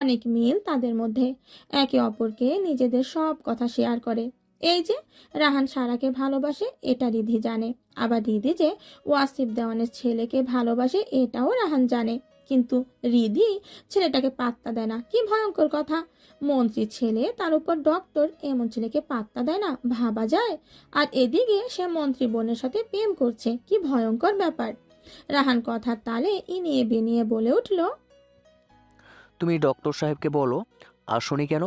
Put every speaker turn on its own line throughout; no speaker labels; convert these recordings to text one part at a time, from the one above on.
অনেক মিল তাদের মধ্যে। একে অপরকে নিজেদের সব কথা শেয়ার করে। এই যে রাহান সারাকে ভালোবাসে এটা রিধি জানে। আবার রিধি যে ওয়াসিফ দেওয়ানের ছেলেকে ভালোবাসে এটাও রাহান জানে। কিন্তু রিধি ছেলেটাকে পাত্তা দেয় না। কি ভয়ঙ্কর কথা! মন্ত্রী ছেলে, তার উপর ডক্টর, এমন ছেলেকে পাত্তা দেয় না, ভাবা যায়? আর এদিকে সে মন্ত্রী বোনের সাথে প্রেম করছে, কি ভয়ঙ্কর ব্যাপার! রাহান কথার তালে ইনিয়ে বিনিয়ে বলে উঠল,
তুমি ডক্টর সাহেবকে বলো আসনি কেন?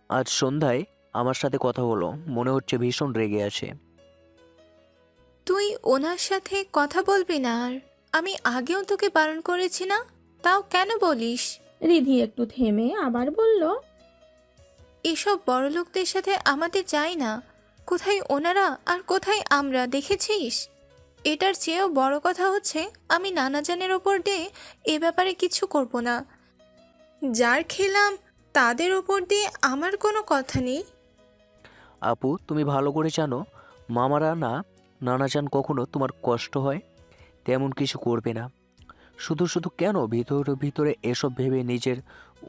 আজ সন্ধ্যায় আমার সাথে কথা হলো, মনে হচ্ছে ভীষণ রেগে আছে।
তুই ওনার সাথে কথা বলবি না। আর আমি আগেও তোকে বারণ করেছি না, তাও কেন বলিস?
রিধি একটু থেমে আবার বলল,
এসব বড়লোকদের সাথে আমাদের যায় না। কোথায় ওনারা আর কোথায় আমরা, দেখেছিস? এটার চেয়েও বড় কথা হচ্ছে, আমি নানাজানের ওপর দিয়ে এ ব্যাপারে কিছু করব না। যার খেলাম তাদের ওপর দিয়ে আমার কোনো কথা নেই।
আপু, তুমি ভালো করে জানো মামারা না নানাজান কখনো তোমার কষ্ট হয় তেমন কিছু করবে না। শুধু শুধু কেন ভিতরে ভিতরে এসব ভেবে নিজের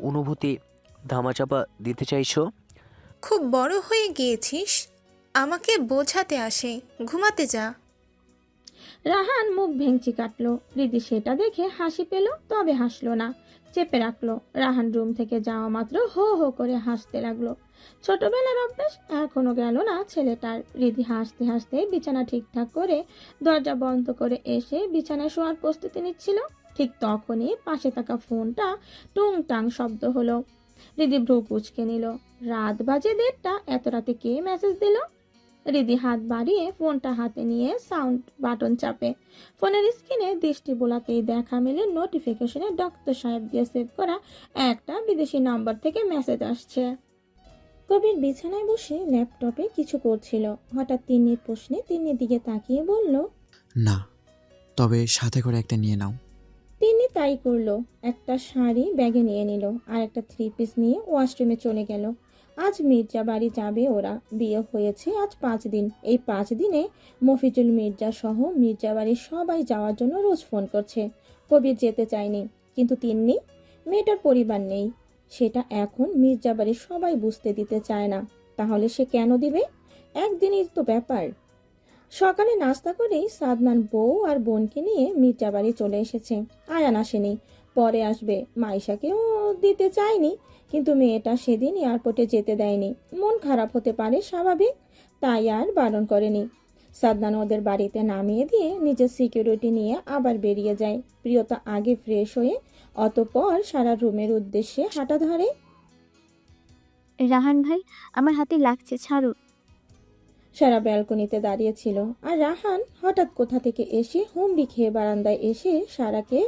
অনুভূতি ধামাচাপা দিতে চাইছো?
খুব বড় হয়ে গিয়েছিস, আমাকে বোঝাতে আসে। ঘুমাতে যা।
রাহান মুখ ভেঙচি কাটলো। রিধি সেটা দেখে হাসি পেল, তবে হাসলো না, চেপে রাখলো। রাহান রুম থেকে যাওয়া মাত্র হো হো করে হাসতে লাগলো। ছোটবেলার অভ্যাস এখনো গেল না ছেলেটার। রিধি হাসতে হাসতে বিছানা ঠিকঠাক করে দরজা বন্ধ করে এসে বিছানায় শোয়ার প্রস্তুতি নিচ্ছিল। ঠিক তখনই পাশে থাকা ফোনটা টুংটাং শব্দ হলো। রিধি ভ্রু কুঁচকে নিল। রাত বাজে 1:30। এত রাতে কে মেসেজ দিল? রিধি হাত বাড়িয়ে ফোনটা হাতে নিয়ে সাউন্ড বাটন চাপে। ফোনের স্ক্রিনে দৃষ্টি বোলাতেই দেখা মেলে নোটিফিকেশনে ডক্টর সাহেব দিয়ে সেভ করা একটা বিদেশি নাম্বার থেকে মেসেজ আসছে। কবির বিছানায় বসে ল্যাপটপে কিছু করছিল। হঠাৎ তিন্নির প্রশ্নে তিন্নির দিকে তাকিয়ে বলল,
না, তবে সাথে করে একটা নিয়ে নাও।
তিন্নি তাই করলো। একটা শাড়ি ব্যাগে নিয়ে নিল আর একটা 3 পিস নিয়ে ওয়াশরুমে চলে গেল। আজ মির্জা বাড়ি যাবে ওরা। বিয়ে হয়েছে আজ 5 দিন। এই 5 দিনে মফিজুল মির্জা সহ মির্জা বাড়ির সবাই যাওয়ার জন্য রোজ ফোন করছে। কবির যেতে চায়নি, কিন্তু তিন্নি, মেয়েটার পরিবার নেই, সেটা এখন মির্জা বাড়ির সবাই বুঝতে দিতে চায় না। তাহলে সে কেন দিবে? একদিনই তো ব্যাপার। সকালে নাস্তা করেই সাদমান বউ আর বোনকে নিয়ে মির্জা বাড়ি চলে এসেছে। আয়ান আসেনি, পরে আসবে। মাইশাকেও দিতে চায়নি, কিন্তু মেয়েটা সেদিন এয়ারপোর্টে যেতে দেয়নি। মন খারাপ হতে পারে, স্বাভাবিক, তাই আর বারণ করেনি। সাদমান ওদের বাড়িতে নামিয়ে দিয়ে নিজের সিকিউরিটি নিয়ে আবার বেরিয়ে যায়। প্রিয়তা আগে ফ্রেশ হয়ে অতঃপর সারা রুমের উদ্দেশ্যে হাঁটা ধরে।
রাহান ভাই, আমার হাতে লাগছে, ছাড়ুন।
সারা ব্যালকনিতে দাঁড়িয়েছিল, আর রাহান হঠাৎ কোথা থেকে এসে হুমড়ি খেয়ে বারান্দায় এসে সারাকে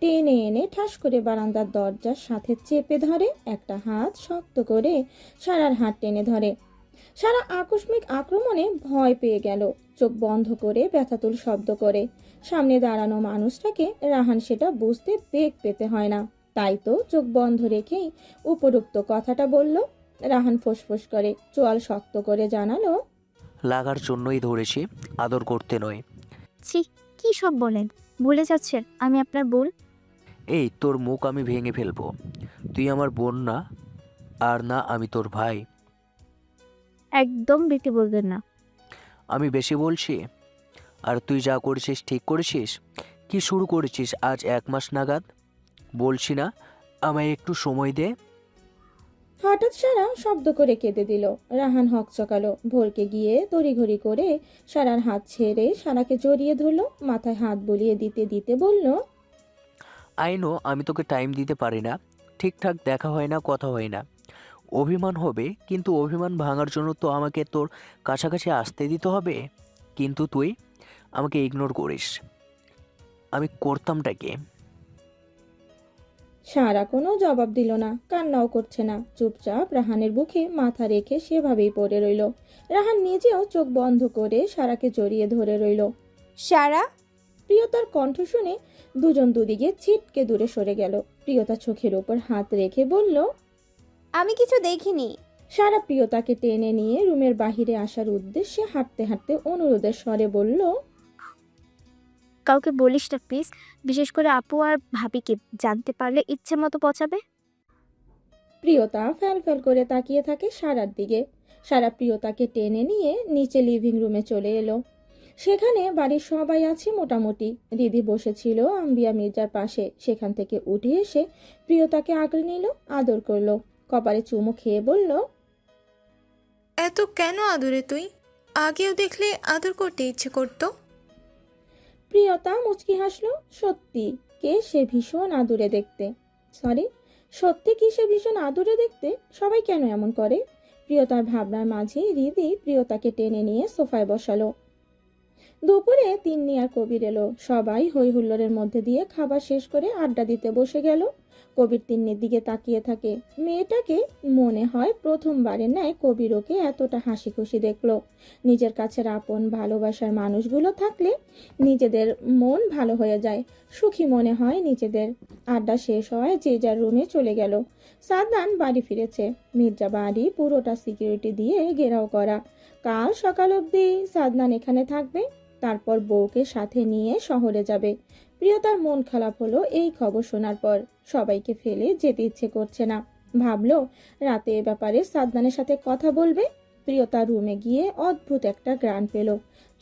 টেনে এনে ঠাস করে বারান্দার দরজার সাথে চেপে ধরে। একটা হাত শক্ত করে সারার হাত টেনে ধরে। সারা আকস্মিক আক্রমণে ভয় পেয়ে গেল, চোখ বন্ধ করে ব্যথাতুল শব্দ করে। সামনে দাঁড়ানো মানুষটাকে রাহান সেটা বুঝতে বেগ পেতে হয় না, তাই তো চোখ বন্ধ রেখেই উপরোক্ত কথাটা বলল। রাহান ফোঁসফোঁস করে চোয়াল শক্ত করে জানালো,
লাগার জন্যই ধরেছি, আদর করতে নয়।
ছি, কি সব বলেন? ভুলে যাচ্ছেন আমি আপনার বোন।
এই তোর মুখ আমি ভেঙে ফেলবো। তুই আমার বোন না, আর না আমি তোর ভাই।
একদম বেশি বলবেন না।
আমি বেশি বলছি? আর তুই যা করেছিস ঠিক করেছিস। কি শুরু করেছিস আজ 1 মাস নাগাদ? বলছি না আমায় একটু সময় দে।
হঠাৎ সারা শব্দ করে কেঁদে দিল। রাহান হকচকালো, ভরকে গিয়ে তড়িঘড়ি করে সারার হাত ছেড়ে সারাকে জড়িয়ে ধরলো। মাথায় হাত বুলিয়ে দিতে দিতে বলল,
আই নো আমি তোকে টাইম দিতে পারি না, ঠিকঠাক দেখা হয় না, কথা হয় না। অভিমান হবে, কিন্তু অভিমান ভাঙার জন্য তো আমাকে তোর কাছাকাছি আসতে দিতে হবে। কিন্তু তুই আমাকে ইগনোর করিস। আমি করতামটা কি?
সারা কোনো জবাব দিল না, কান্নাও করছে না। চুপচাপ রাহানের বুকে মাথা রেখে সেভাবেই পড়ে রইল। রাহান নিজেও চোখ বন্ধ করে সারাকে জড়িয়ে ধরে রইল।
সারা,
প্রিয়তার কণ্ঠ শুনে দুজন দুদিকে ছিটকে দূরে সরে গেল। প্রিয়তা চোখের উপর হাত রেখে বলল,
আমি কিছু দেখিনি।
সারা প্রিয়তাকে টেনে নিয়ে রুমের বাহিরে আসার উদ্দেশ্যে হাঁটতে হাঁটতে অনুরোধের স্বরে বলল,
কাউকে বলিস না প্লিজ, বিশেষ করে আপু আর ভাবিকে। জানতে পারলে ইচ্ছে মতো পচাবে।
প্রিয়তা ফ্যাল ফ্যাল করে তাকিয়ে থাকে সারার দিকে। সারা প্রিয়তাকে টেনে নিয়ে নিচে লিভিং রুমে চলে এলো। সেখানে বাড়ির সবাই আছে মোটামুটি। দিদি বসেছিল আম্বিয়া মির্জার পাশে, সেখান থেকে উঠে এসে প্রিয়তাকে আঁকড়ে নিল, আদর করলো, কপালে চুমু খেয়ে বলল,
এত কেন আদরে তুই? আগেও দেখলে আদর করতে ইচ্ছে করতো।
প্রিয়তা মুচকি হাসলো। সত্যি কে সে ভীষণ আদুরে দেখতে। সরি, সত্যি কি সে ভীষণ আদুরে দেখতে? সবাই কেন এমন করে? প্রিয়তার ভাবনার মাঝে রিদি প্রিয়তাকে টেনে নিয়ে সোফায় বসালো। দুপুরে তিন্নি আর কবির এলো। সবাই হই হুল্লোড়ের মধ্যে দিয়ে খাবার শেষ করে আড্ডা দিতে বসে গেল। কবির তিন্নির দিকে তাকিয়ে থাকে। মেয়েটাকে মনে হয় প্রথমবারের ন্যায় কবির ওকে এতটা হাসি খুশি দেখলো। নিজের কাছের আপন ভালোবাসার মানুষগুলো থাকলে নিজেদের মন ভালো হয়ে যায়, সুখী মনে হয় নিজেদের। আড্ডা শেষ হয়, যে যার রুমে চলে গেল। সাদনান বাড়ি ফিরেছে। মির্জা বাড়ি পুরোটা সিকিউরিটি দিয়ে ঘেরাও করা। কাল সকাল অবধি সাদনান এখানে থাকবে, তারপর বউকে সাথে নিয়ে শহরে যাবে। প্রিয়তার মন খারাপ হলো এই খবর শোনার পর। সবাইকে ফেলে যেতে ইচ্ছে করছে না। ভাবলো রাতে এ ব্যাপারে সাদনানের সাথে কথা বলবে। প্রিয়তা রুমে গিয়ে অদ্ভুত একটা গ্রান পেল।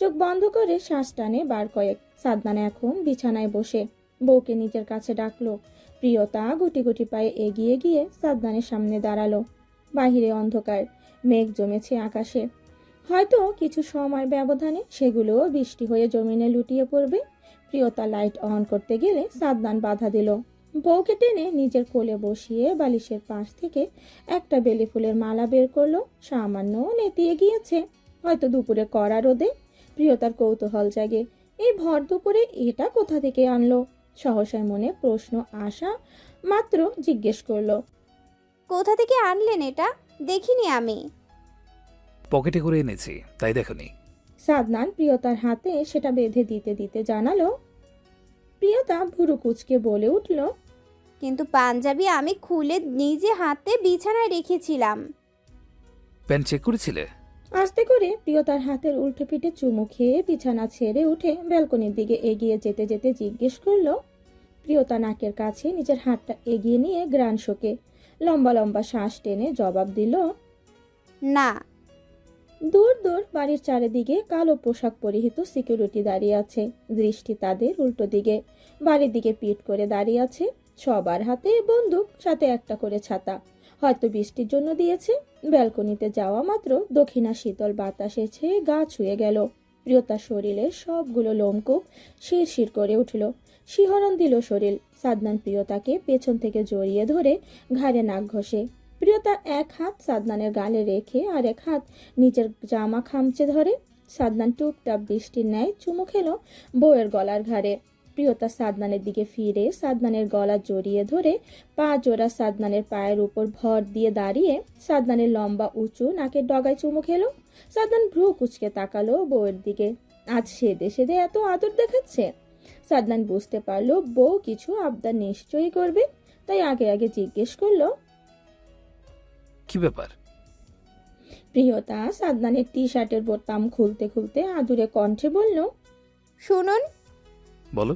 চোখ বন্ধ করে শ্বাস টানে বার কয়েক। সাদনান এখন বিছানায় বসে বউকে নিজের কাছে ডাকলো। প্রিয়তা গুটি গুটি পায়ে এগিয়ে গিয়ে সাদনানের সামনে দাঁড়ালো। বাহিরে অন্ধকার, মেঘ জমেছে আকাশে। হয়তো কিছু সময় ব্যবধানে সেগুলোও বৃষ্টি হয়ে জমিনে লুটিয়ে পড়বে। প্রিয়তা লাইট অন করতে গেলে সাদনান বাধা দিল। বউকে টেনে নিজের কোলে বসিয়ে বালিশের পাশ থেকে একটা বেলি ফুলের মালা বের করলো। সামান্য নেতিয়ে গিয়েছে, হয়তো দুপুরে কড়া রোদে। প্রিয়তার কৌতূহল জাগে, এই ভর দুপুরে এটা কোথা থেকে আনলো? সহসার মনে প্রশ্ন আসা মাত্র জিজ্ঞেস করলো,
কোথা থেকে আনলেন এটা? দেখিনি আমি।
পকেটে করে এনেছি, তাই দেখনি?
সাদনান প্রিয়তার হাতে সেটা বেঁধে দিতে দিতে জানালো। প্রিয়তা ভুরু কুচকে বলে উঠল,
কিন্তু পাঞ্জাবি আমি খুলে নিজে হাতে বিছানায় রেখেছিলাম।
প্যান্ট চেক করেছিলে?
আস্তে করে প্রিয়তার হাতের উল্টো পিঠে চুমু খেয়ে বিছানা ছেড়ে উঠে ব্যালকনির দিকে এগিয়ে যেতে যেতে জিজ্ঞেস করলো। প্রিয়তা নাকের কাছে নিজের হাতটা এগিয়ে নিয়ে গ্রান শোকে লম্বা লম্বা শ্বাস টেনে জবাব দিল,
না।
দূর দূর বাড়ির চারিদিকে কালো পোশাক পরিহিত সিকিউরিটি দাঁড়িয়ে আছে। দৃষ্টি তাদের উল্টো দিকে। বাড়ির দিকে পিঠ করে দাঁড়িয়ে আছে। সবার হাতে বন্দুক, সাথে একটা করে ছাতা। হয়তো বৃষ্টির জন্য দিয়েছে। ব্যালকনিতে যাওয়া মাত্র দক্ষিণা শীতল বাতাস এসে গা ছুঁয়ে গেল। প্রিয়তার শরীরের সবগুলো লোমকূপ শিরশির করে উঠল। শিহরণ দিল শরীর। সাদনান প্রিয়তাকে পেছন থেকে জড়িয়ে ধরে ঘাড়ে নাক ঘষে। প্রিয়তা এক হাত সাদনানের গালে রেখে আর এক হাত নিচের জামা খামচে ধরে। সাদনান টুপটাপ বৃষ্টির ন্যায় চুমু খেলো বউয়ের গলার ঘাড়ে। প্রিয়তা সাদনানের দিকে ফিরে সাদনানের গলা জড়িয়ে ধরে পা জোড়া সাদনানের পায়ের উপর ভর দিয়ে দাঁড়িয়ে সাদনানের লম্বা উঁচু নাকের ডগায় চুমু খেলো। সাদনান ভ্রু কুচকে তাকালো বউয়ের দিকে। আজ সেদে সেদে এত আদর দেখাচ্ছে। সাদনান বুঝতে পারলো বউ কিছু আবদার নিশ্চয়ই করবে, তাই আগে আগে জিজ্ঞেস করলো,
কি ব্যাপার?
প্রিয়তা সাদনানের টি শার্টের বোতাম খুলতে খুলতে আদুরে কণ্ঠে বলল,
শুনুন।
বলো।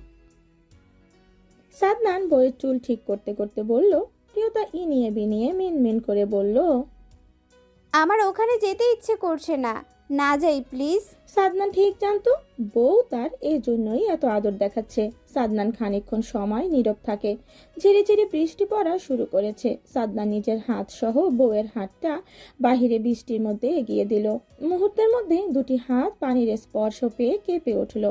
সাদনান বইয়ের চুল ঠিক করতে করতে বলল। প্রিয়তা ইনিয়ে বিনিয়ে মিনমিন করে বলল,
আমার ওখানে যেতে ইচ্ছে করছে না। না যাই প্লিজ।
সাদনান ঠিক জানতো বউ তার এই জন্যই এত আদর দেখাচ্ছে। সাদনান খানিকক্ষণ সময় নীরব থাকে। ঝিরি ঝিরি বৃষ্টি পড়া শুরু করেছে। সাদনান নিজের হাত সহ বউয়ের হাতটা বাহিরে বৃষ্টির মধ্যে এগিয়ে দিল। মুহূর্তের মধ্যে দুটি হাত পানির স্পর্শ পেয়ে কেঁপে উঠল।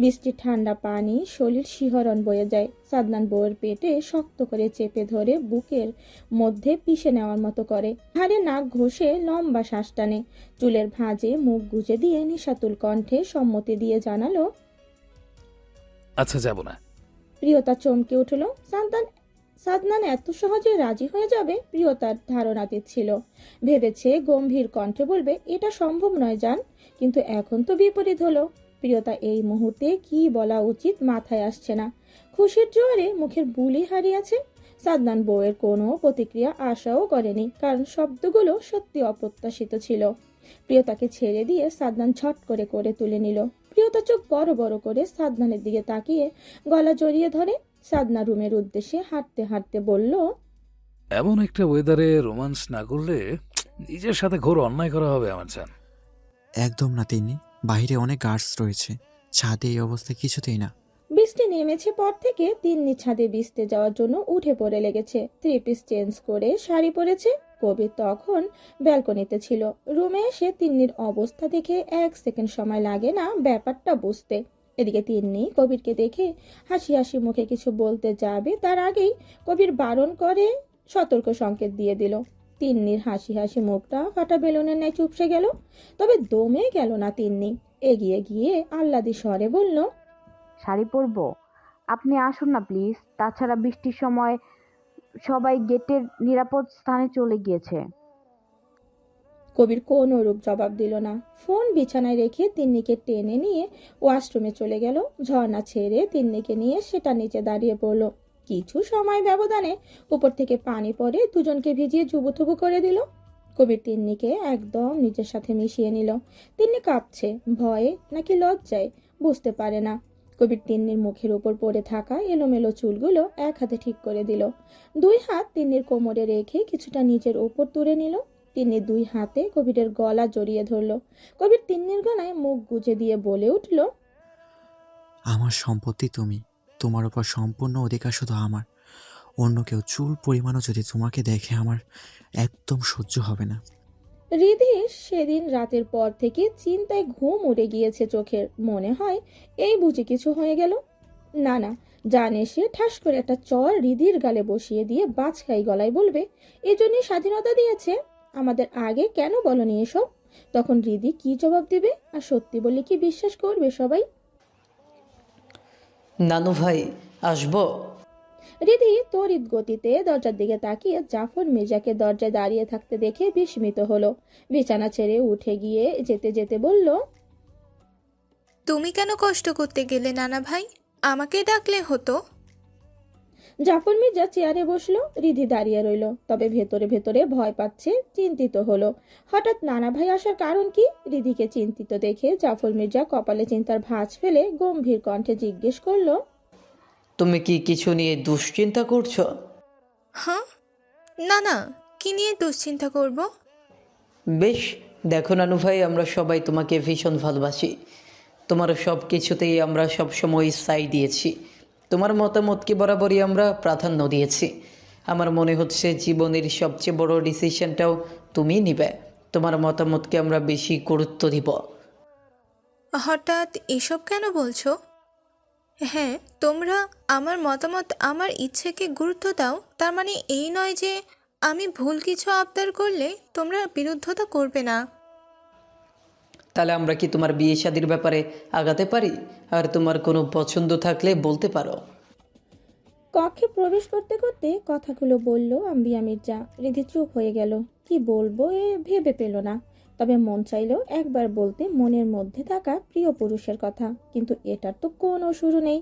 বৃষ্টির ঠান্ডা পানি শরীর শিহরণ বয়ে যায়। সাদনান বউয়ের পেটে শক্ত করে চেপে ধরে বুকের মধ্যে পিষে নেওয়ার মতো করে। ঘাড়ে নাক ঘষে লম্বা শ্বাস টানে। চুলের ভাঁজে মুখ গুজে দিয়ে নিশাতুল কণ্ঠে সম্মতি দিয়ে জানালো,
আচ্ছা, যাব না।
প্রিয়তা চমকে উঠল। সাদনান এত সহজে রাজি হয়ে যাবে প্রিয়তার ধারণাতীত ছিল। ভেবেছে গম্ভীর কণ্ঠে বলবে, এটা সম্ভব নয় জান। কিন্তু এখন তো বিপরীত হলো। প্রিয়তা এই মুহূর্তে কি বলা উচিত মাথায় আসছে না। খুশির জোয়ারে মুখের বুলি হারিয়েছে। সাদনান বউয়ের কোনো প্রতিক্রিয়া আশাও করেনি, কারণ শব্দগুলো সত্যি অপ্রত্যাশিত ছিল। প্রিয়তাকে ছেড়ে দিয়ে সাদনান ঝট করে করে তুলে নিল। প্রিয়তা চোখ বড় বড় করে সাদনানের দিকে তাকিয়ে গলা জড়িয়ে ধরে। সাদনা রুমের উদ্দেশ্যে হাঁটতে হাঁটতে বলল,
এমন একটা ওয়েদারে রোমান্স না করলে নিজের সাথে ঘোর অন্যায় করা হবে আমার চান।
একদম না তিন্নি, বাইরে অনেক গার্ডস রয়েছে, ছাদে এই অবস্থা কিছুতেই না।
বৃষ্টি নেমেছে পর থেকে তিন্নি ছাদে ভিজতে যাওয়ার জন্য উঠে পড়ে লেগেছে। থ্রি পিস চেঞ্জ করে শাড়ি পরেছে। কবির তখন ব্যালকনিতে ছিল। রুমে এসে তিন্নির অবস্থা দেখে 1 সেকেন্ড সময় লাগে না ব্যাপারটা বুঝতে। এদিকে তিন্নি কবিরকে দেখে হাসি হাসি মুখে কিছু বলতে যাবে, তার আগেই কবির বারণ করে সতর্ক সংকেত দিয়ে দিল। তিন্নির হাসি হাসি মুখটা ফাটা বেলুনের ন্যায় চুপসে গেল। তবে দমে গেল না তিন্নি। এগিয়ে গিয়ে আহ্লাদি স্বরে বলল,
শাড়ি পরবো? আপনি আসুন না প্লিজ। তাছাড়া বৃষ্টির সময় সবাই গেটের নিরাপদ স্থানে চলে গিয়েছে।
কবির কোনো রূপ জবাব দিল না। ফোন বিছানায় রেখে তিন্নিকে টেনে নিয়ে ওয়াশরুমে চলে গেল। ঝর্ণা ছেড়ে তিন্নিকে নিয়ে সেটা নিচে দাঁড়িয়ে পড়ল। কিছু সময় ব্যবধানে উপর থেকে পানি পড়ে দুজনকে ভিজিয়ে জুবুথুবু করে দিল। কবির তিন্নিকে একদম নিজের সাথে মিশিয়ে নিল। তিন্নি কাঁপছে, ভয়ে নাকি লজ্জায় বুঝতে পারে না। কবির তিন্নির মুখের উপর পড়ে থাকা এলোমেলো চুলগুলো এক হাতে ঠিক করে দিল। 2 হাত তিন্নির কোমরে রেখে কিছুটা নিচের উপর তুলে নিল। তিন্নি 2 হাতে কবিরের গলা জড়িয়ে ধরল। কবির তিন্নির গলায় মুখ গুজে দিয়ে বলে উঠল,
আমার সম্পত্তি তুমি, তোমার উপর সম্পূর্ণ অধিকার শুধু আমার। অন্য কেউ চুল পরিমাণও যদি তোমাকে দেখে আমার একদম সহ্য হবে না।
রিধির সেদিন রাতের পর থেকে চিন্তায় ঘুম উড়ে গিয়েছে চোখের। মনে হয় এই বুঝি কিছু হয়ে গেল। না না, জানে সে ঠাস করে একটা চর রিধির গালে বসিয়ে দিয়ে বাজখাই গলায় বলবে, এজন্যই স্বাধীনতা দিয়েছে, আমাদের আগে কেন বলনি এসব? তখন রিধি কি জবাব দিবে? আর সত্যি বলে কি বিশ্বাস করবে সবাই?
নানু ভাই, আসবো?
রিধি তড়িৎ গতিতে দরজার দিকে তাকিয়ে জাফর মির্জাকে দরজায় দাঁড়িয়ে থাকতে দেখে বিস্মিত হলো। বিছানা ছেড়ে উঠে গিয়ে যেতে যেতে বলল,
তুমি কেন কষ্ট করতে গেলে নানা ভাই? আমাকে ডাকলে হতো।
জাফর মির্জা চেয়ারে বসলো। রিধি দাঁড়িয়ে রইল। তবে ভেতরে ভেতরে ভয় পাচ্ছে, চিন্তিত হলো। হঠাৎ নানা ভাই আসার কারণ কি? রিধিকে চিন্তিত দেখে জাফর মির্জা কপালে চিন্তার ভাঁজ ফেলে গম্ভীর কণ্ঠে জিজ্ঞেস করলো,
তুমি কি কিছু নিয়ে দুশ্চিন্তা করছো?
হ্যাঁ, না না, কি নিয়ে দুশ্চিন্তা করব?
বেশ, দেখো নানু ভাই, আমরা সবাই তোমাকে ভীষণ ভালোবাসি। তোমার সব কিছুতেই আমরা সবসময় সাই দিয়েছি। তোমার মতামতকে বরাবরই আমরা প্রাধান্য দিয়েছি। আমার মনে হচ্ছে জীবনের সবচেয়ে বড় ডিসিশনটাও তুমি নিবে। তোমার মতামতকে আমরা বেশি গুরুত্ব দিব।
হঠাৎ এসব কেন বলছো? হ্যাঁ, তোমরা আমার মতামত, আমার ইচ্ছেকে গুরুত্ব দাও, তার মানে এই নয় যে আমি ভুল কিছু আবদার করলে তোমরা বিরুদ্ধতা করবে না।
তাহলে আমরা কি তোমার বিয়ে শাদির ব্যাপারে আগাতে পারি? আর তোমার কোনো পছন্দ থাকলে বলতে পারো।
কক্ষে প্রবেশ করতে করতে কথাগুলো বলল আম্বিয়া মির্জা। রিধি চুপ হয়ে গেল। কি বলবো ভেবে পেল না। তবে মন চাইলো একবার বলতে মনের মধ্যে থাকা প্রিয় পুরুষের কথা, কিন্তু এটার তো কোনো শুরু নেই।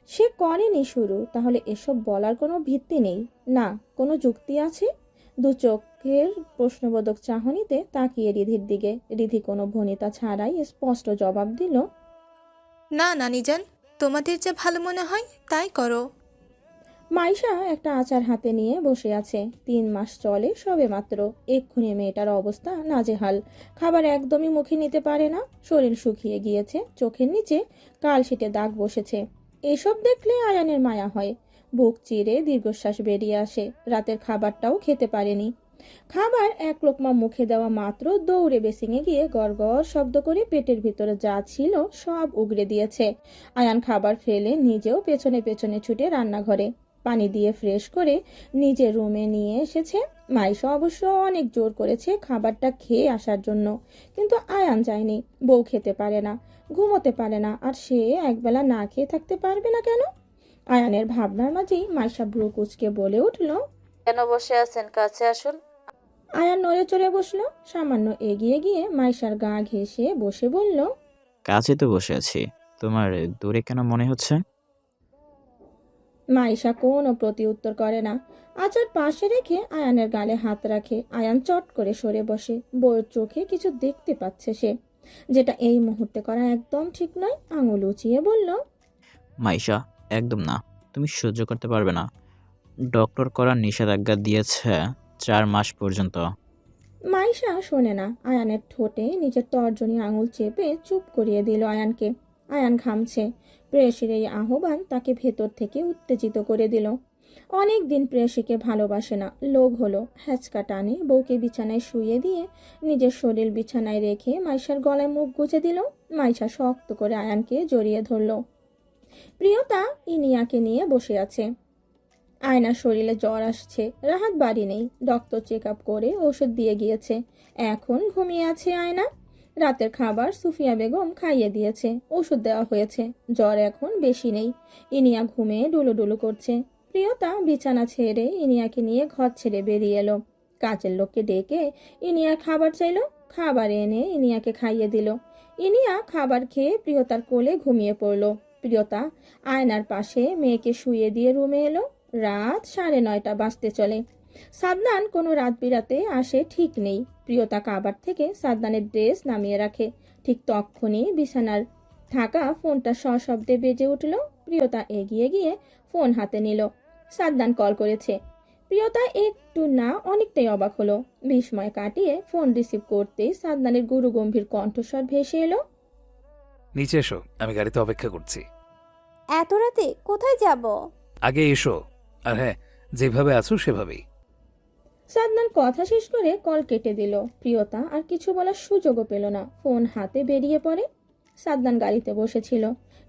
সে করেনি শুরু, তাহলে এসব বলার কোনো ভিত্তি নেই, না কোনো যুক্তি আছে? 2 চোখের প্রশ্নবোধক চাহনিতে তাকিয়ে রিধির দিকে। রিধি কোনো ভনিতা ছাড়াই স্পষ্ট জবাব দিল,
না নানিজান, তোমাদের যা ভালো মনে হয় তাই করো।
মাইশা একটা আচার হাতে নিয়ে বসে আছে। 3 মাস চলে সবে মাত্র। এক্ষুনি মেয়েটার অবস্থা নাজেহাল। খাবার একদমই মুখে নিতে পারে না। শরীর শুকিয়ে গিয়েছে, চোখের নিচে কালশিটে দাগ বসেছে। এসব দেখলে আয়ানের মায়া হয়। বুক চিরে দীর্ঘশ্বাস বেরিয়ে আসে। রাতের খাবারটাও খেতে পারেনি। খাবার 1 লোকমা মুখে দেওয়া মাত্র দৌড়ে বেসিংয়ে গিয়ে গড়গড় শব্দ করে পেটের ভিতরে যা ছিল সব উগড়ে দিয়েছে। আয়ান খাবার ফেলে নিজেও পেছনে পেছনে ছুটে রান্নাঘরে পানি দিয়ে ফ্রেশ করে নিজের রুমে নিয়ে এসেছে। মাইশা অবশ্য অনেক জোর করেছে খাবারটা খেয়ে আসার জন্য, কিন্তু আয়ান যায়নি। বউ খেতে পারে না, ঘুমোতে পারে না, আর সে একবেলা না খেয়ে থাকতে পারবে না কেন? আয়ানের ভাবনার মাঝেই মাইশা ভ্রু কুঁচকে বলে উঠল,
কেন বসে আছেন? কাছে আসুন।
আয়ান নড়ে চড়ে বসলো। সামান্য এগিয়ে গিয়ে মাইশার গা ঘেঁষে বসে বলল,
কাছে তো বসে আছি, তোমার দূরে কেন মনে হচ্ছে?
মাইশা কোনো প্রতি উত্তর করে না। আচার পাশে রেখে আয়ানের গালে হাত রাখে। আয়ান চট করে সরে বসে। বউয়ের চোখে কিছু দেখতে পাচ্ছে সে, যেটা এই মুহূর্তে করা একদম ঠিক নয়। আঙুল উঁচিয়ে বলল,
মাইশা, একদম না, তুমি সহ্য করতে পারবে না। ডক্টর করার নিষেধাজ্ঞা দিয়েছে 4 মাস পর্যন্ত।
মাইশা শোনে না। আয়ানের ঠোঁটে নিজের তর্জনী আঙুল চেপে চুপ করিয়ে দিল আয়ানকে। আয়ান ঘামছে। প্রেয়সীর এই আহ্বান তাকে ভেতর থেকে উত্তেজিত করে দিল। অনেক দিন প্রেয়সীকে ভালোবাসে না, লোভ হলো। হ্যাচকা টানে বউকে বিছানায় শুইয়ে দিয়ে নিজের শরীর বিছানায় রেখে মাইশার গলায় মুখ গুজে দিল। মাইশা শক্ত করে আয়ানকে জড়িয়ে ধরল। প্রিয়তা ইনিয়াকে নিয়ে বসে আছে। আয়নার শরীরে জ্বর আসছে, রাহাত বাড়ি নেই। ডক্টর চেক আপ করে ওষুধ দিয়ে গিয়েছে। এখন ঘুমিয়ে আছে আয়না। রাতের খাবার সুফিয়া বেগম খাইয়ে দিয়েছে, ওষুধ দেওয়া হয়েছে। জ্বর এখন বেশি নেই। ইনিয়া ঘুমে ডুলুডুলু করছে। প্রিয়তা বিছানা ছেড়ে ইনিয়াকে নিয়ে ঘর ছেড়ে বেরিয়ে এলো। কাজের লোককে ডেকে ইনিয়া খাবার চাইলো। খাবার এনে ইনিয়াকে খাইয়ে দিল। ইনিয়া খাবার খেয়ে প্রিয়তার কোলে ঘুমিয়ে পড়ল। প্রিয়তা আয়নার পাশে মেয়েকে শুইয়ে দিয়ে রুমে এলো। রাত 9:30 বাজতে চলে। সাদনান কোনো রাত বিরাতে আসে ঠিক নেই। প্রিয়তা কাবার থেকে সাদনানের ড্রেস নামিয়ে রাখে। ঠিক তক্ষুনি বিছানার থাকা ফোনটা সশব্দে বেজে উঠল। প্রিয়তা এগিয়ে গিয়ে ফোন হাতে নিল। সাদনান কল করেছে। প্রিয়তা একটু না অনেকটাই অবাক হলো। বিস্ময় কাটিয়ে ফোন রিসিভ করতেই সাদনানের গুরু গম্ভীর কণ্ঠস্বর ভেসে এলো।
নিচে এসো, আমি গাড়িতে অপেক্ষা করছি।
এত রাতে কোথায় যাব?
আগে এসো। আর হ্যাঁ, যেভাবে আছো সেভাবেই।
সাদনান কথা শেষ করে কল কেটে দিল। প্রিয়তা আর কিছু বলার সুযোগও পেল না, ফোন হাতে বেরিয়ে পড়ে। সাদনান গাড়িতে বসেছিল।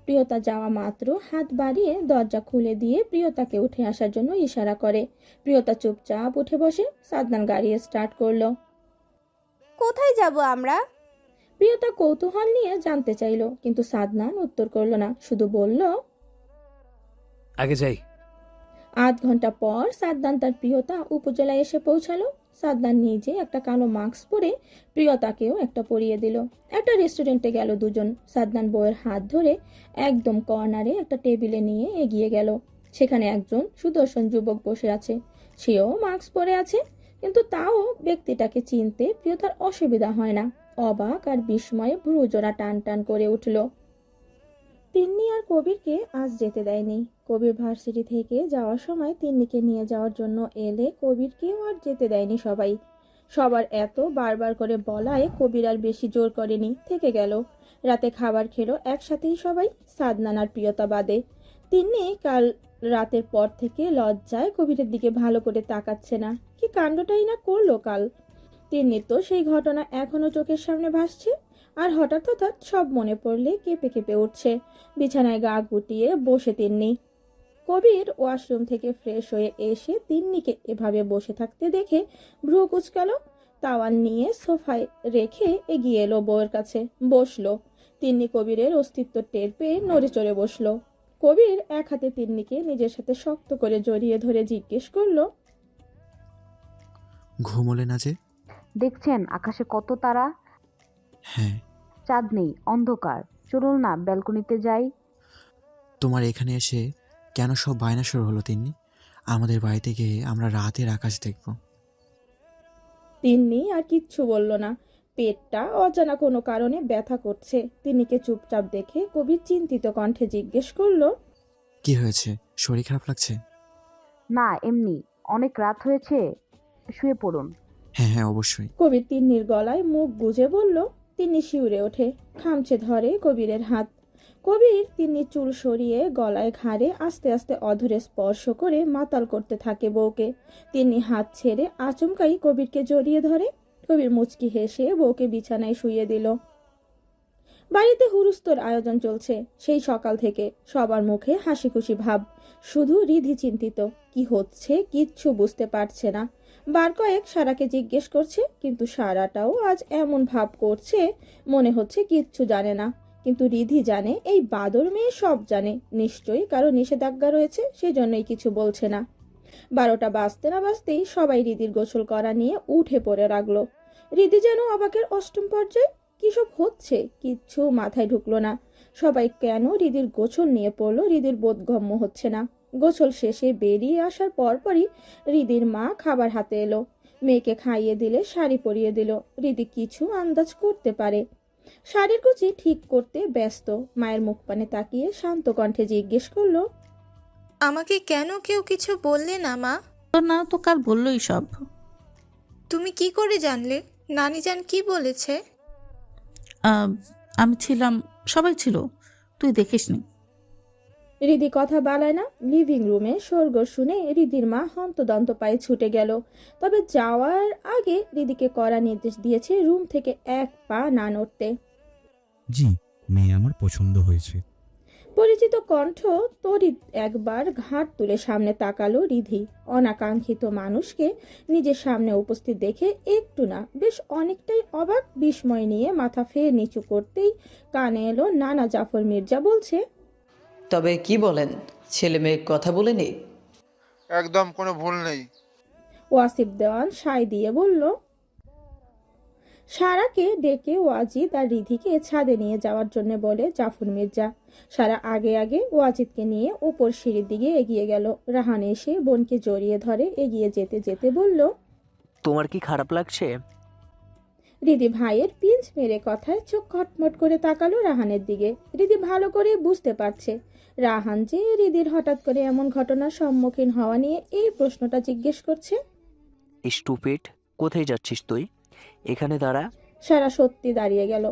প্রিয়তা যাওয়া মাত্র হাত বাড়িয়ে দরজা খুলে দিয়ে প্রিয়তাকে উঠে আসার জন্য ইশারা করে। প্রিয়তা চুপচাপ উঠে বসে। সাদনান গাড়ি স্টার্ট করলো।
কোথায় যাব আমরা?
প্রিয়তা কৌতূহল নিয়ে জানতে চাইল, কিন্তু সাদনান উত্তর করলো না, শুধু বলল,
আগে যাই।
আধ ঘন্টা পর সাদনান তার প্রিয়তা উপজেলায় এসে পৌঁছালো। সাদনান নিজে একটা কালো মাস্ক পরে প্রিয়তাকেও একটা পরিয়ে দিল। একটা রেস্টুরেন্টে গেল দুজন। সাদনান বউয়ের হাত ধরে একদম কর্নারে একটা টেবিলে নিয়ে এগিয়ে গেল। সেখানে একজন সুদর্শন যুবক বসে আছে। সেও মাস্ক পরে আছে, কিন্তু তাও ব্যক্তিটাকে চিনতে প্রিয়তার অসুবিধা হয় না। অবাক আর বিস্ময়ে ভ্রুজোড়া টান টান করে উঠল। তিন্নি আর কবিরকে আজ যেতে দেয়নি। কবির ভার্সিটি থেকে যাওয়ার সময় তিন্নিকে নিয়ে যাওয়ার জন্য এলে কবিরকেও আর যেতে দেয়নি সবাই। সবার এত বারবার করে বলায় কবির আর বেশি জোর করেনি, থেকে গেল। রাতে খাবার খেলো একসাথেই সবাই, সাদনান আর প্রিয়তা বাদে। তিন্নি কাল রাতের পর থেকে লজ্জায় কবিরের দিকে ভালো করে তাকাচ্ছে না। কি কাণ্ডটাই না করলো কাল। তিন্নির তো সেই ঘটনা এখনো চোখের সামনে ভাসছে। আর হঠাৎ হঠাৎ সব মনে পড়লে কেঁপে কেঁপে উঠছে। বিছানায় গা গুটিয়ে বসে তিন্নি। কবির ওয়াশরুম থেকে ফ্রেশ হয়ে এসে তিন্নিকে এভাবে বসে থাকতে দেখে ভ্রু কুচকালো। তাওয়াল নিয়ে সোফায় রেখে এগিয়ে এলো বউয়ের কাছে, বসলো। তিন্নি কবিরের অস্তিত্ব টের পেয়ে নড়ে চড়ে বসলো। কবির এক হাতে তিন্নিকে নিজের সাথে শক্ত করে জড়িয়ে ধরে জিজ্ঞেস করলো,
ঘুমোলে না যে?
দেখছেন আকাশে কত তারা?
হ্যাঁ।
চাঁদ নেই, অন্ধকার। চলুন না ব্যালকনিতে যাই।
তোমার এখানে এসে কেন সব বায়না শুরু হলো তিন্নি? আমাদের বাড়িতে গিয়ে আমরা রাতের আকাশ দেখব।
তিন্নি আর কিচ্ছু বলল না। পেটটা অজানা কোনো কারণে ব্যথা করছে। তিন্নিকে চুপচাপ দেখে কবির চিন্তিত কণ্ঠে জিজ্ঞেস করলো,
কি হয়েছে? শরীর খারাপ লাগছে?
না, এমনি। অনেক রাত হয়েছে, শুয়ে পড়ুন।
হ্যাঁ হ্যাঁ, অবশ্যই।
কবির তিন্নির গলায় মুখ গুজে বলল। তিন্নি শিউরে ওঠে, খামচে ধরে কবিরের হাত। কবির তিন্নির চুল সরিয়ে গলায় ঘাড়ে আস্তে আস্তে অধরে স্পর্শ করে মাতাল করতে থাকে বউকে। তিন্নি হাত ছেড়ে আচমকাই কবিরকে জড়িয়ে ধরে। কবির মুচকি হেসে বউকে বিছানায় শুইয়ে দিল। বাড়িতে হুরুস্তোর আয়োজন চলছে সেই সকাল থেকে। সবার মুখে হাসি খুশি ভাব। শুধু রিধি চিন্তিত, কি হচ্ছে কিচ্ছু বুঝতে পারছে না। বার কয়েক সারাকে জিজ্ঞেস করছে, কিন্তু সারাটাও আজ এমন ভাব করছে মনে হচ্ছে কিচ্ছু জানে না। কিন্তু রিধি জানে, এই বাদর মেয়ে সব জানে। নিশ্চয়ই কারো নিষেধাজ্ঞা রয়েছে, সেজন্যই কিছু বলছে না। 12টা বাজতে না বাজতেই সবাই রিদির গোসল করা নিয়ে উঠে পড়ে লাগলো। রিদি যেন অবাকের অষ্টম পর্যায়ে। কি সব হচ্ছে কিচ্ছু মাথায় ঢুকলো না। সবাই কেন রিদির গোসল নিয়ে পড়লো রিদির বোধগম্য হচ্ছে না। গোসল শেষে বেরিয়ে আসার পরপরই রিদির মা খাবার হাতে এলো। মেয়েকে খাইয়ে দিলে শাড়ি পরিয়ে দিল। রিদি কিছু আন্দাজ করতে পারে। শাড়ির কুচি ঠিক করতে ব্যস্ত। মায়ের মুখ পানে তাকিয়ে শান্ত কণ্ঠে জিজ্ঞেস করলো,
আমাকে কেন কেউ কিছু বললে না মা?
তো না তো কাল বললোই সব।
তুমি কি করে জানলে? নানিজান কি বলেছে?
আমি ছিলাম, সবাই ছিল, তুই দেখিসনি।
রিদি কথা বাড়ায় না। লিভিং রুমে শোরগোল শুনে রিদির মা হন্তদন্ত পায়ে ছুটে গেল। তবে যাওয়ার আগে রিদিকে কড়া নির্দেশ দিয়েছে রুম থেকে এক পা না নড়তে।
জি, মেয়ে আমার পছন্দ হয়েছে।
পরিচিত কণ্ঠ তড়িৎ একবার ঘাড় তুলে সামনে তাকালো রিধি। অনাকাঙ্ক্ষিত মানুষকে নিজের সামনে উপস্থিত দেখে একটু না বেশ অনেকটাই অবাক বিস্ময় নিয়ে মাথা ফের নিচু করতেই কানে এলো নানা জাফর মির্জা বলছে,
তবে কি বলেন, ছেলে মেয়ে কথা বলেনি?
একদম কোনো ভুল নেই।
ওয়াসিফ দেওয়ান সায় দিয়ে বলল। সারাকে ডেকে ওয়াজিদ আর রিধিকে ছাদে নিয়ে যাওয়ার জন্য বলে জাফর মির্জা। সারা আগে আগে ওয়াজিদকে নিয়ে উপর সিঁড়ির দিকে এগিয়ে গেল। রাহান এসে বোনকে জড়িয়ে ধরে এগিয়ে যেতে যেতে বলল,
তোমার কি খারাপ লাগছে?
রিদি ভাইয়ের পিঞ্চ মেরে কথায় চোখ খটমট করে তাকালো রাহানের দিকে। রিদি ভালো করে বুঝতে পারছে রাহান যে রিদির হঠাৎ করে এমন ঘটনার সম্মুখীন হওয়া নিয়ে এই প্রশ্নটা জিজ্ঞেস করছে।
স্টুপিড, কোথায় যাচ্ছিস তুই? এখানে দাঁড়া।
সারা সত্যি দাঁড়িয়ে গেল।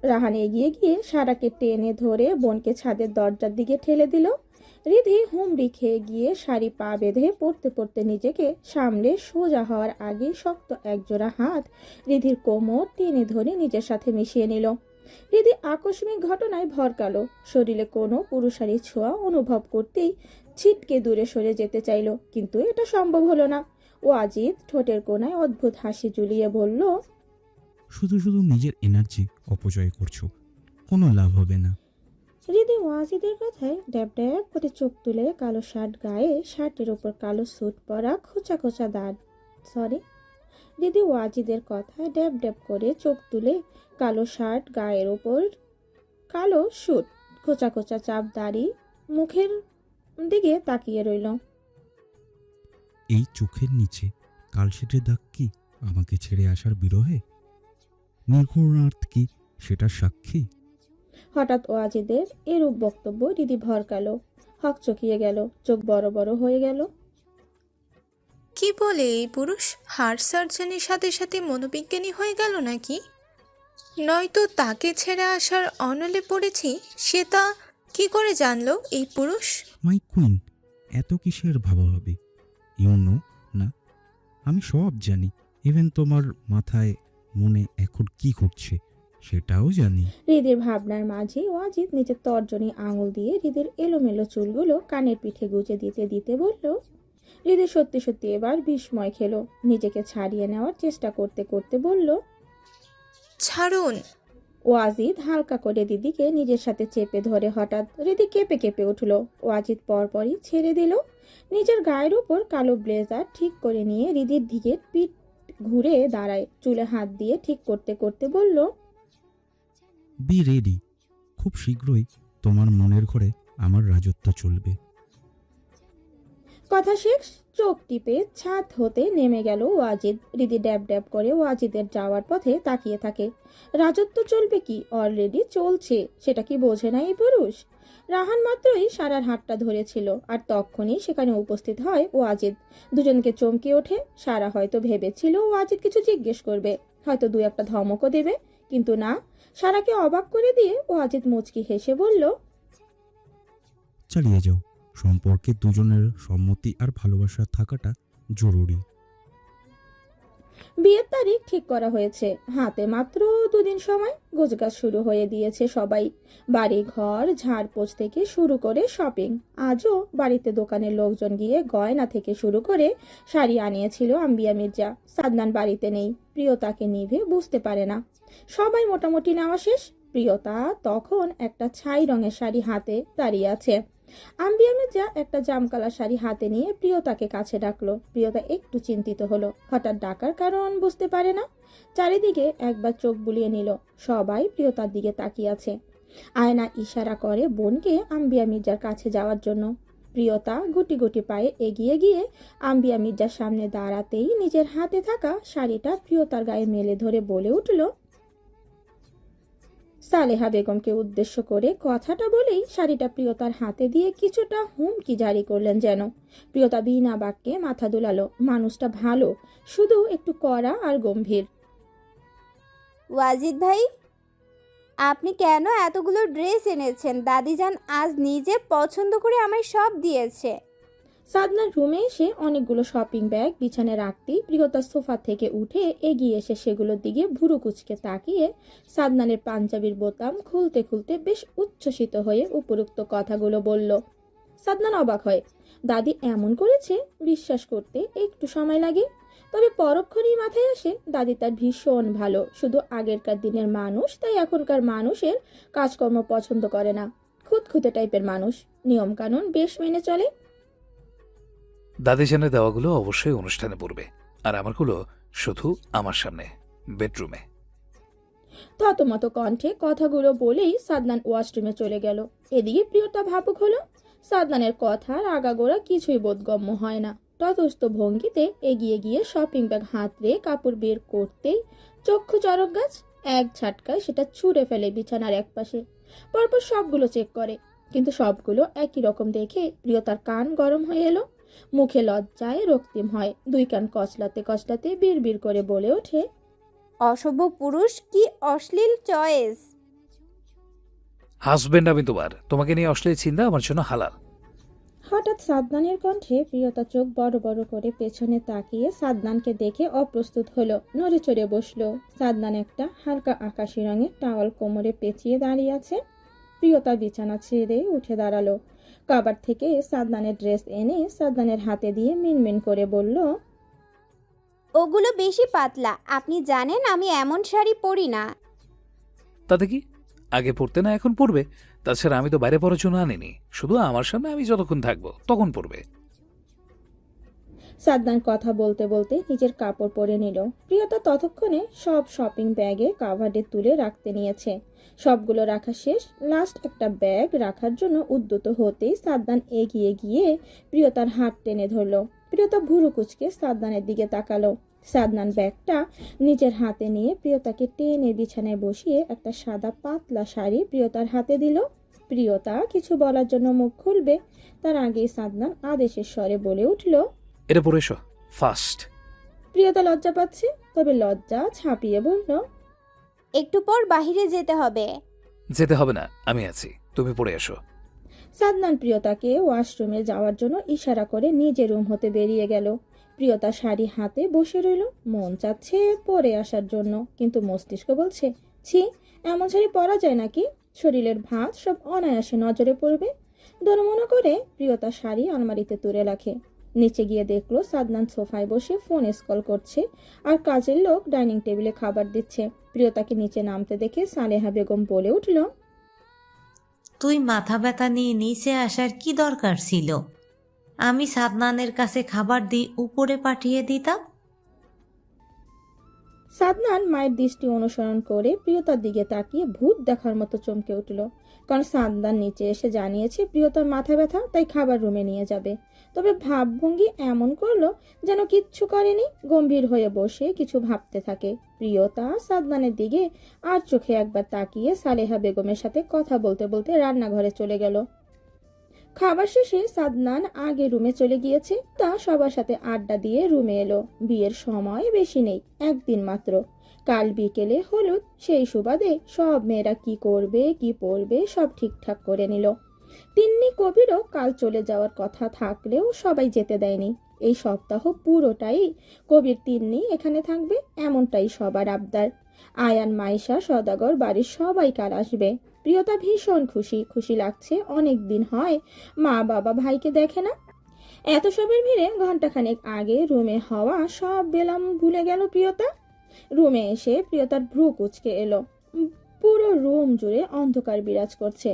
রাহান এগিয়ে গিয়ে সারাকে টেনে ধরে বোনকে ছাদের দরজার দিকে ঠেলে দিল। রিধি হুমড়ি খেয়ে গিয়ে শাড়ি পা বেঁধে পড়তে পড়তে নিজেকে সামলে সোজা হওয়ার আগে শক্ত একজোড়া হাত রিধির কোমর টেনে ধরে নিজের সাথে মিশিয়ে নিল। রিধি আকস্মিক ঘটনায় ভরকালো। শরীরে কোনো পুরুষালী ছোঁয়া অনুভব করতেই ছিটকে দূরে সরে যেতে চাইল, কিন্তু এটা সম্ভব হলো না। ওয়াজিদ ঠোঁটের কোণায় অদ্ভুত হাসি ঝুলিয়ে বলল,
শুধু শুধু নিজের এনার্জি অপচয় করছো, কোনো লাভ হবে না।
রিদি ওয়াজিদের কথায় ড্যাব ড্যাব করে চোখ তুলে কালো শার্ট গায়ে, শার্টের ওপর কালো স্যুট পরা খোঁচা খোঁচা দাঁত রিদি ওয়াজিদের কথায় ড্যাব ড্যাব করে চোখ তুলে কালো শার্ট গায়ের ওপর কালো স্যুট, খোঁচা খোঁচা চাপ দাড়ি, মুখের দিকে তাকিয়ে রইল।
এই চোখের নিচে কালশিটের দাগ কি আমাকে ছেড়ে আসার বিরহে? নির্ঘুণার্থ কি সেটার সাক্ষী?
হঠাৎ ওয়াজিদের এরূপ বক্তব্য রিদি ভরকালো, হকচকিয়ে গেল, চোখ বড় বড় হয়ে গেল।
কি বলে এই পুরুষ? হার্ট সার্জনের সাথে সাথে মনোবিজ্ঞানী হয়ে গেল নাকি? নয়তো তাকে ছেড়ে আসার অনলে পড়েছি, সে তা কি করে জানলো এই পুরুষ?
মাই কুইন, এত কিসের ভাবাভাবি? ইউ নো না, আমি সব জানি। ইভেন তোমার মাথায় মনে এখন কি ঘটছে সেটাও জানি।
হৃদের ভাবনার মাঝে ওয়াজিদ নিজের তর্জনী আঙুল দিয়ে হৃদের এলোমেলো চুলগুলো কানের পিঠে গুজে দিতে দিতে বলল। হৃদয় সত্যি সত্যি এবার বিস্ময় খেলো। নিজেকে ছাড়িয়ে নেওয়ার চেষ্টা করতে করতে বলল,
ছাড়ুন।
ওয়াজিদ হালকা করে দিদিকে নিজের সাথে চেপে ধরে হঠাৎ হৃদি কেঁপে কেঁপে উঠল। ওয়াজিদ পরপরই ছেড়ে দিল। নিজের গায়ের উপর কালো ব্লেজার ঠিক করে নিয়ে হৃদির দিকে পিঠ ঘুরে দাঁড়ায়, চুলে হাত দিয়ে ঠিক করতে করতে বলল,
বি রেডি, খুব শীঘ্রই তোমার মনের ঘরে আমার রাজত্ব চলবে।
কথা শেষ, চোখ টিপে ছাদ হতে নেমে গেল ওয়াজিদ। হৃদি ড্যাব ড্যাব করে ওয়াজিদের যাওয়ার পথে তাকিয়ে থাকে। রাজত্ব চলবে কি, অলরেডি চলছে, সেটা কি বোঝে না এই পুরুষ? রাহান মাত্রই সারার হাতটা ধরেছিল, আর তখনই সেখানে উপস্থিত হয় ওয়াজিদ। দুজনকে চমকে ওঠে। সারা হয়তো ভেবেছিল ওয়াজিদ কিছু জিজ্ঞেস করবে, হয়তো দু একটা ধমকও দেবে, কিন্তু না। সারাকে অবাক করে দিয়ে ওয়াজিদ মুচকি হেসে বলল,
চালিয়ে যাও, সম্পর্কে দুজনের সম্মতি আর ভালোবাসা থাকাটা জরুরি।
বিয়ের তারিখ ঠিক করা হয়েছে, হাতে মাত্র 2 দিন সময়। গোছগাছ শুরু হয়ে দিয়েছে সবাই। বাড়ি ঘর ঝাড়পোছ থেকে শুরু করে শপিং। আজও বাড়িতে দোকানের লোকজন গিয়ে গয়না থেকে শুরু করে শাড়ি আনিয়েছিল আম্বিয়া মির্জা। সাদনান বাড়িতে নেই, প্রিয়তাকে নিভে বুঝতে পারে না। সবাই মোটামুটি নেওয়া শেষ। প্রিয়তা তখন একটা ছাই রঙের শাড়ি হাতে দাঁড়িয়ে আছে। আম্বিয়া মির্জা একটা জামকালা শাড়ি হাতে নিয়ে প্রিয়তাকে কাছে ডাকলো। প্রিয়তা একটু চিন্তিত হলো, হঠাৎ ডাকার কারণ বুঝতে পারে না। চারিদিকে একবার চোখ বুলিয়ে নিল, সবাই প্রিয়তার দিকে তাকিয়ে আছে। আয়না ইশারা করে বোনকে আম্বিয়া মির্জার কাছে যাওয়ার জন্য। প্রিয়তা গুটি গুটি পায়ে এগিয়ে গিয়ে আম্বিয়া মির্জার সামনে দাঁড়াতেই নিজের হাতে থাকা শাড়িটা প্রিয়তার গায়ে মেলে ধরে বলে উঠল, সালেহা বেগমকে উদ্দেশ্য করে কথাটা বলেই শাড়িটা প্রিয়তার হাতে দিয়ে কিছুটা হুমকি জারি করলেন যেন। প্রিয়তা বিনা বাক্যে মাথা দুলালো। মানুষটা ভালো, শুধু একটু কড়া আর গম্ভীর।
ওয়াজিদ ভাই, আপনি কেন এতগুলো ড্রেস এনেছেন? দাদিজান আজ নিজে পছন্দ করে আমায় সব দিয়েছে।
সাদনার রুমে এসে অনেকগুলো শপিং ব্যাগ বিছানায় রাখতেই প্রিয়তা সোফা থেকে উঠে এগিয়ে এসে সেগুলোর দিকে ভুরু কুচকে তাকিয়ে সাদনানের পাঞ্জাবির বোতাম খুলতে খুলতে বেশ উচ্ছ্বসিত হয়ে উপরোক্ত কথাগুলো বলল। সাদনান অবাক হয়। দাদি এমন করেছে বিশ্বাস করতে একটু সময় লাগে, তবে পরক্ষণেই মাথায় আসে দাদি তার ভীষণ ভালো, শুধু আগেরকার দিনের মানুষ, তাই এখনকার মানুষের কাজকর্ম পছন্দ করে না। খুঁতখুঁতে টাইপের মানুষ, নিয়মকানুন বেশ মেনে চলে।
দাদিজানের দেওয়াগুলো অবশ্যই অনুষ্ঠানে পড়বে, আর আমারগুলো শুধু আমার সামনে বেডরুমে।
থতমত কণ্ঠে কথাগুলো বলেই সাদনান ওয়াশরুমে চলে গেল। এদিকে প্রিয়তা ভাবুক হলো। সাদনানের কথার আগাগোড়া কিছুই বোধগম্য হয় না। ততস্থ ভঙ্গিতে এগিয়ে গিয়ে শপিং ব্যাগ হাতড়ে কাপড় বের করতেই চক্ষু চড়ক গাছ, এক ঝাটকায় সেটা ছুঁড়ে ফেলে বিছানার একপাশে। পরপর সবগুলো চেক করে, কিন্তু সবগুলো একই রকম দেখে প্রিয়তার কান গরম হয়ে এলো। মুখে লজ্জায় রক্তিম হয়, দুই কান কচলাতে কচলাতে বিড়বিড় করে বলে ওঠে,
অসভ্য পুরুষ, কি অশ্লীল চয়েস।
হাজবেন্ড আমি তোমার, তোমাকে নিয়ে অশ্লীল চিন্তা আমার জন্য হালাল।
হঠাৎ সাদনানের কণ্ঠে প্রিয়তা চোখ বড় বড় করে পেছনে তাকিয়ে সাদনানকে দেখে অপ্রস্তুত হলো, নড়ে চড়ে বসলো। সাদনান একটা হালকা আকাশি রঙের টাওয়াল কোমরে পেঁচিয়ে দাঁড়িয়ে আছে। প্রিয়তা বিছানা ছেড়ে উঠে দাঁড়ালো। কাবার থেকে সাদনানের ড্রেস এনে সাদনানের হাতে দিয়ে মিনমিন করে বলল,
ওগুলো বেশি পাতলা, আপনি জানেন আমি এমন শাড়ি পরি না।
তাতে কি, আগে পড়তে না এখন পড়বে? তাছাড়া আমি তো বাইরে পড়ার জন্য আনিনি, শুধু আমার সামনে আমি যতক্ষণ থাকবো তখন পড়বে।
সাদনান কথা বলতে বলতে নিজের কাপড় পরে নিল। প্রিয়তা ততক্ষণে সব শপিং ব্যাগে কাভার্ডে তুলে রাখতে নিয়েছে। সবগুলো রাখা শেষ। লাস্ট একটা ব্যাগ রাখার জন্য উদ্যত হতেই সাদনান এগিয়ে গিয়ে প্রিয়তার হাত টেনে ধরল। প্রিয়তা ভুরু কুচকে সাদনানের দিকে তাকালো। সাদনান ব্যাগটা নিজের হাতে নিয়ে প্রিয়তাকে টেনে বিছানায় বসিয়ে একটা সাদা পাতলা শাড়ি প্রিয়তার হাতে দিল। প্রিয়তা কিছু বলার জন্য মুখ খুলবে, তার আগেই সাদনান আদেশের স্বরে বলে উঠল,
এটা পরে এসো ফাস্ট।
প্রিয়তা লজ্জা পাচ্ছে, তবে লজ্জা ছাপিয়ে বলল,
একটু পর বাহিরে যেতে হবে।
যেতে হবে না, আমি আছি, তুমি পড়ে এসো।
সাদনান প্রিয়তাকে ওয়াশরুমে যাওয়ার জন্য ইশারা করে নিজের রুম হতে বেরিয়ে গেল। প্রিয়তা শাড়ি হাতে বসে রইল। মন চাচ্ছে পরে আসার জন্য, কিন্তু মস্তিষ্ক বলছে, ছি, এমন শাড়ি পরা যায় নাকি? শরীরের ভাঁজ সব অনায়াসে নজরে পড়বে। মনে করে প্রিয়তা শাড়ি আলমারিতে তুলে রাখে। নিচে গিয়ে দেখলো সাদনান সোফায় বসে ফোন স্ক্রল করছে, আর কাজের লোক ডাইনিং টেবিলে খাবার দিচ্ছে। প্রিয়তাকে নিচে নামতে দেখে সালেহা বেগম বলে উঠল,
তুই মাথা ব্যথা নিয়ে নিচে আসার কি দরকার ছিল? আমি সাদনানের কাছে খাবার দিয়ে উপরে পাঠিয়ে দিতাম।
সাদনান মায়ের দৃষ্টি অনুসরণ করে প্রিয়তার দিকে তাকিয়ে ভূত দেখার মতো চমকে উঠল। কারণ সাদনান নিচে এসে জানিয়েছে প্রিয়তার মাথা ব্যথা, তাই খাবার রুমে নিয়ে যাবে। তবে ভাবভঙ্গি এমন করলো যেন কিচ্ছু করেনি, গম্ভীর হয়ে বসে কিছু ভাবতে থাকে। প্রিয়তা সাদনানের দিকে আর চোখে একবার তাকিয়ে সালেহা বেগমের সাথে কথা বলতে বলতে রান্নাঘরে চলে গেল। খাবার শেষে সাদনান আগে রুমে চলে গিয়েছে। তা সবার সাথে আড্ডা দিয়ে রুমে এলো। বিয়ের সময় বেশি নেই, একদিন মাত্র। কাল বিকেলে হলুদ, সেই সুবাদে সব মেয়েরা কি করবে কি পরবে সব ঠিকঠাক করে নিল। তিন্নি কবিরও কাল চলে যাওয়ার কথা থাকলেও সবাই যেতে দেয়নি। এই সপ্তাহ পুরোটাই কবির তিন্নি এখানে থাকবে, এমনটাই সবার আবদার। আয়ান, মাইশা, সদাগর, বাড়ির সবাই কাল আসবে। প্রিয়তা ভীষণ খুশি লাগছে। অনেক দিন হয় মা বাবা ভাইকে দেখে না। এত সবের ভিড়ে ঘন্টাখানেক আগে রুমে হওয়া সব বেলাম ভুলে গেল প্রিয়তা। রুমে এসে প্রিয়তার ভ্রু কুচকে এলো। পুরো রুম জুড়ে অন্ধকার বিরাজ করছে।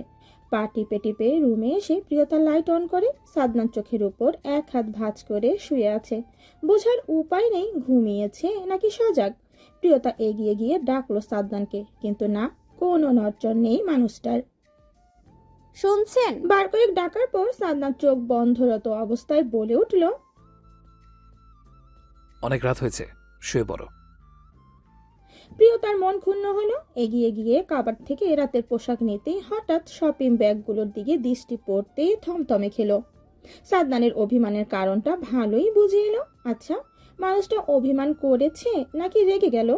পা টিপে টিপে রুমে এসে প্রিয়তা লাইট অন করে। সাদনার চোখের উপর এক হাত ভাঁজ করে শুয়ে আছে। বোঝার উপায় নেই ঘুমিয়েছে নাকি সজাগ। প্রিয়তা এগিয়ে গিয়ে ডাকলো সাদনানকে, কিন্তু না, কোনো নড়চড় নেই মানুষটার।
শুনছেন?
বার কয়েক ডাকার পর সাদনান চোখ বন্ধরত অবস্থায় বলে উঠল,
অনেক রাত হয়েছে, শুয়ে পড়ো।
প্রিয় তার মন ক্ষুণ্ণ হলো। এগিয়ে গিয়ে কাবাড থেকে রাতের পোশাক নিতেই হঠাৎ শপিং ব্যাগগুলোর দিকে দৃষ্টি পড়তেই থমথমে খেলো। সাদনানের অভিমানের কারণটা ভালোই বুঝে এলো। আচ্ছা, মানুষটা অভিমান করেছে নাকি রেগে গেল?